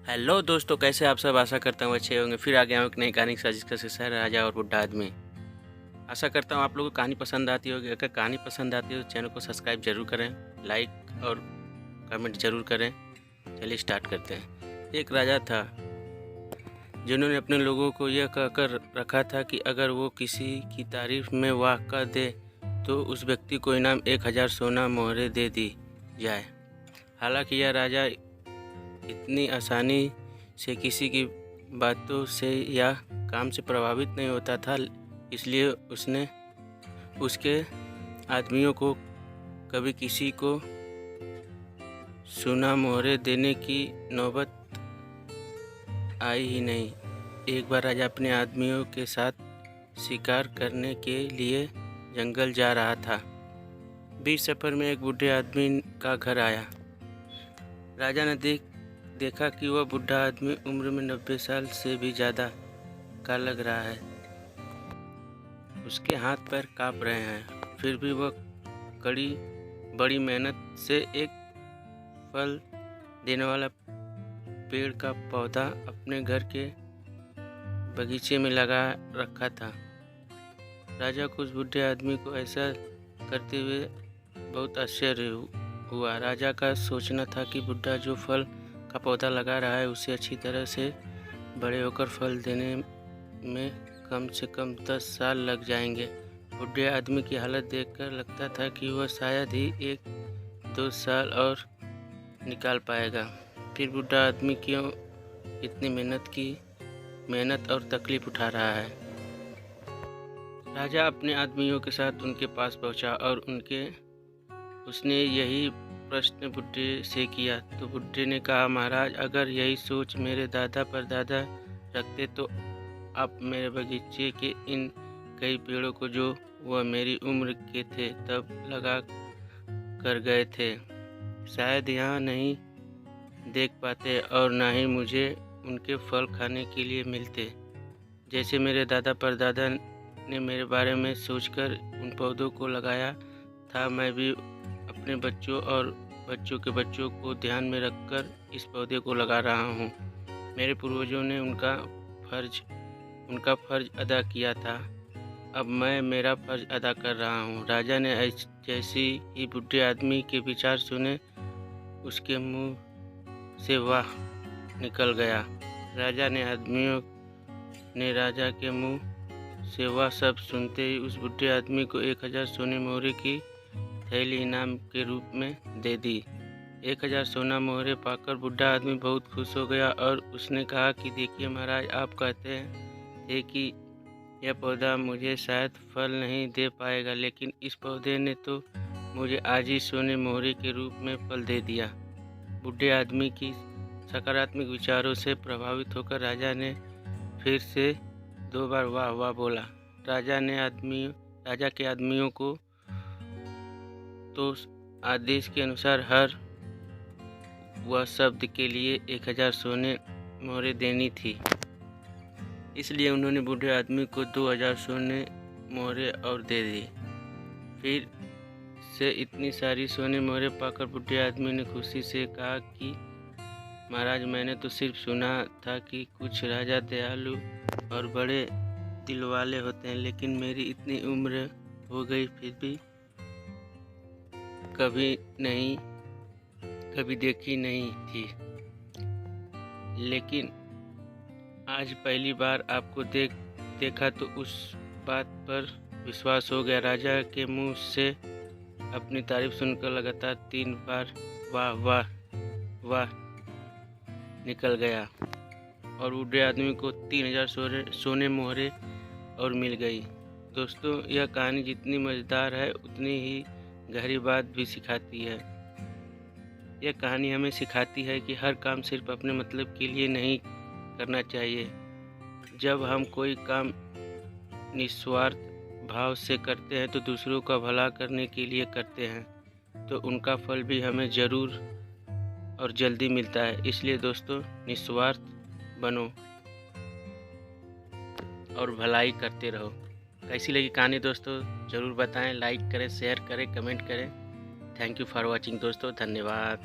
Hello दोस्तों, कैसे आप सब। आशा करता हूँ अच्छे होंगे। फिर आ गया हूँ एक नई कहानी के साथ, जिसका शीर्षक है राजा और बुढ़ा आदमी। आशा करता हूँ आप लोगों को कहानी पसंद आती होगी। अगर कहानी पसंद आती है तो चैनल को सब्सक्राइब जरूर करें, लाइक और कमेंट जरूर करें। चलिए स्टार्ट करते हैं। एक राजा था जिन्होंने अपने लोगों को यह कहकर रखा था कि अगर वो किसी की तारीफ में वाह कह दे तो उस व्यक्ति को इनाम 1000 सोना मोहरे दे दी जाए। हालांकि यह राजा इतनी आसानी से किसी की बातों से या काम से प्रभावित नहीं होता था, इसलिए उसने उसके आदमियों को कभी किसी को सोना मोहरे देने की नौबत आई ही नहीं। एक बार राजा अपने आदमियों के साथ शिकार करने के लिए जंगल जा रहा था। बीच सफ़र में एक बूढ़े आदमी का घर आया। राजा ने देखा कि वह बूढ़ा आदमी उम्र में 90 साल से भी ज़्यादा का लग रहा है। उसके हाथ पैर काँप रहे हैं, फिर भी वह बड़ी मेहनत से एक फल देने वाला पेड़ का पौधा अपने घर के बगीचे में लगा रखा था। राजा को उस बूढ़े आदमी को ऐसा करते हुए बहुत आश्चर्य हुआ। राजा का सोचना था कि बूढ़ा जो फल का पौधा लगा रहा है उसे अच्छी तरह से बड़े होकर फल देने में कम से कम 10 साल लग जाएंगे। बूढ़े आदमी की हालत देखकर लगता था कि वह शायद ही 1-2 साल और निकाल पाएगा। फिर बूढ़ा आदमी क्यों इतनी मेहनत और तकलीफ उठा रहा है। राजा अपने आदमियों के साथ उनके पास पहुंचा और उसने यही प्रश्न बुढ़े से किया तो बुढ़े ने कहा, महाराज, अगर यही सोच मेरे दादा परदादा रखते तो आप मेरे बगीचे के इन कई पेड़ों को, जो वह मेरी उम्र के थे तब लगा कर गए थे, शायद यहाँ नहीं देख पाते और ना ही मुझे उनके फल खाने के लिए मिलते। जैसे मेरे दादा परदादा ने मेरे बारे में सोचकर उन पौधों को लगाया था, मैं भी अपने बच्चों और बच्चों के बच्चों को ध्यान में रखकर इस पौधे को लगा रहा हूँ। मेरे पूर्वजों ने उनका फर्ज अदा किया था, अब मैं मेरा फर्ज अदा कर रहा हूँ। राजा ने जैसे ही बूढ़े आदमी के विचार सुने, उसके मुंह से वाह निकल गया। राजा के मुंह से वह सब सुनते ही उस बूढ़े आदमी को 1000 सोने मोहरे की थैली इनाम के रूप में दे दी। 1000 सोना मोहरे पाकर बूढ़ा आदमी बहुत खुश हो गया और उसने कहा कि देखिए महाराज, आप कहते थे कि यह पौधा मुझे शायद फल नहीं दे पाएगा, लेकिन इस पौधे ने तो मुझे आज ही सोने मोहरे के रूप में फल दे दिया। बूढ़े आदमी की सकारात्मक विचारों से प्रभावित होकर राजा ने फिर से 2 बार वाह वाह बोला। राजा के आदमियों को तो आदेश के अनुसार हर वह शब्द के लिए 1000 सोने मोहरे देनी थी, इसलिए उन्होंने बूढ़े आदमी को 2000 सोने मोहरे और दे दी। फिर से इतनी सारी सोने मोहरे पाकर बूढ़े आदमी ने खुशी से कहा कि महाराज, मैंने तो सिर्फ सुना था कि कुछ राजा दयालु और बड़े दिल वाले होते हैं, लेकिन मेरी इतनी उम्र हो गई फिर भी कभी देखी नहीं थी, लेकिन आज पहली बार आपको देखा तो उस बात पर विश्वास हो गया। राजा के मुंह से अपनी तारीफ सुनकर लगातार 3 बार वाह वाह वाह निकल गया और बूढ़े आदमी को 3000 सोने मोहरे और मिल गई। दोस्तों, यह कहानी जितनी मज़ेदार है उतनी ही गहरी बात भी सिखाती है। यह कहानी हमें सिखाती है कि हर काम सिर्फ अपने मतलब के लिए नहीं करना चाहिए। जब हम कोई काम निस्वार्थ भाव से करते हैं तो दूसरों का भला करने के लिए करते हैं, तो उनका फल भी हमें ज़रूर और जल्दी मिलता है। इसलिए दोस्तों, निस्वार्थ बनो और भलाई करते रहो। कैसी लगी कहानी दोस्तों, ज़रूर बताएं, लाइक करें, शेयर करें, कमेंट करें। थैंक यू फॉर वॉचिंग दोस्तों, धन्यवाद।